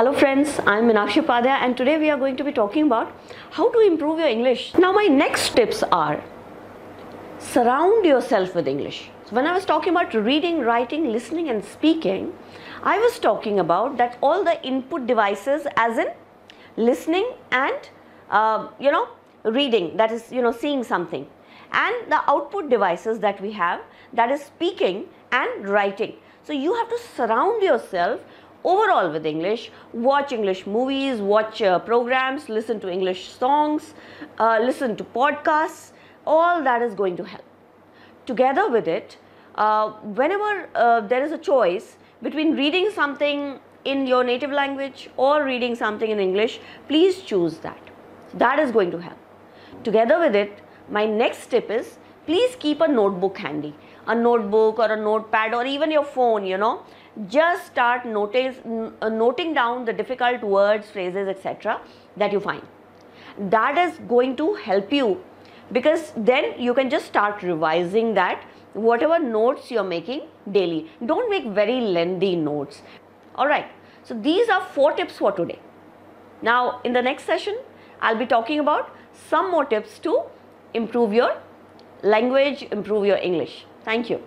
Hello friends, I am Meenakshi Upadhyay and today we are going to be talking about how to improve your English. Now my next tips are surround yourself with English. So when I was talking about reading, writing, listening and speaking, I was talking about that all the input devices as in listening and reading, that is seeing something, and the output devices that we have, that is speaking and writing. So you have to surround yourself overall with English, watch English movies, watch programs, listen to English songs, listen to podcasts. All that is going to help. Together with it, whenever there is a choice between reading something in your native language or reading something in English, please choose that. That is going to help. Together with it, my next tip is please keep a notebook handy. A notebook or a notepad or even your phone, just start noting down the difficult words, phrases, etc. that you find. That is going to help you, because then you can just start revising that, whatever notes you're making daily. Don't make very lengthy notes. Alright, so these are 4 tips for today. Now in the next session, I'll be talking about some more tips to improve your language, improve your English. Thank you.